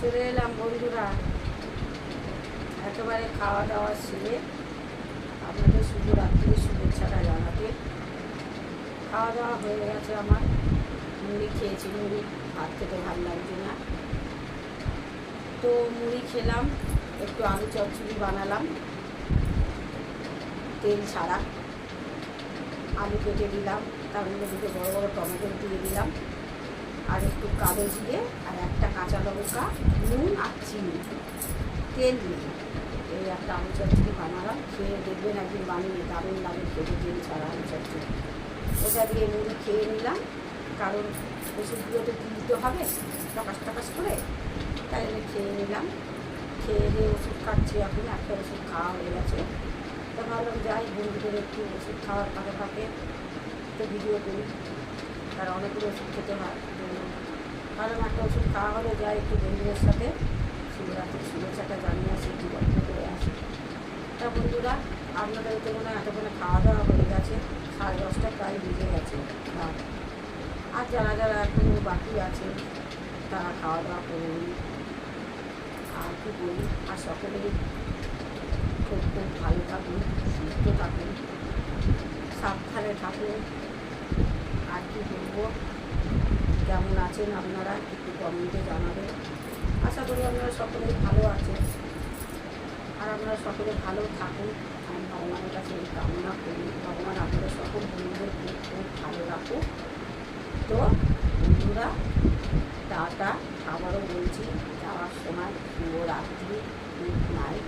চলে এলাম বন্ধুরা একেবারে খাওয়া দাওয়া সেরে আপনাদের শুভরাত্রির শুভেচ্ছাটা জানাতে। খাওয়া দাওয়া হয়ে গেছে আমার, মুড়ি খেয়েছি। মুড়ি ভাত খেতে ভালো লাগছে না, তো মুড়ি খেলাম। একটু আলু চচ্চড়ি বানালাম তেল ছাড়া, আলু কেটে দিলাম, তার মধ্যে দুটো বড়ো বড়ো টমেটো দিয়ে দিলাম, আর একটু কালো জিরে আর একটা কাঁচা লঙ্কা, নুন আর চিনি, তেল দিয়ে এই একটা আলু চচ্চড়ি বানালাম। খেয়ে দেখবেন একদিন বানিয়ে, দারুণ লাগে খেতে তেল ছাড়া আলু চচ্চড়ি। ওটা দিয়ে মুড়ি খেয়ে নিলাম, কারণ ওষুধগুলো তো কিনতে হবে টাকাস করে, তাই আমি খেয়ে নিলাম। খেয়ে দিয়ে ওষুধ খাচ্ছি, এখন একটা ওষুধ খাওয়া হয়ে গেছে। তা ভাবলাম যাই বন্ধুদের একটু ওষুধ খাওয়ার ফাঁকে একটু ভিডিও করি, কারণ অনেকগুলো ওষুধ খেতে হয়। কারণ একটা ওষুধ খাওয়া হলে যাই একটু বন্ধুদের সাথে শিবরাত্রির শুভেচ্ছাটা জানিয়ে আসি, একটু গল্প করে আসি। তা বন্ধুরা, আপনাদের তো মনে হয় এতক্ষণে খাওয়া দাওয়া হয়ে গেছে, 10:30 প্রায় বেজে গেছে। আর যারা যারা এখনও বাকি আছে তারা খাওয়া দাওয়া করে নিন। আর কি বলি, আর সকলেই খুব খুব ভালো থাকুন, সুস্থ থাকুন, সাবধানে থাকুন। আর কি বলবো, কেমন আছেন আপনারা একটু কমেন্টে জানাবেন। আশা করি আপনারা সকলেই ভালো আছেন, আর আপনারা সকলে ভালো থাকুন। আমি ভগবানের কাছে কামনা করি, ভগবান আপনাদের সকল বন্ধুদের খুব খুব ভালো রাখুন। তো বন্ধুরা, টাটা। আবারও বলছি, যাওয়ার সময় শুভরাত্রি, গুড নাইট।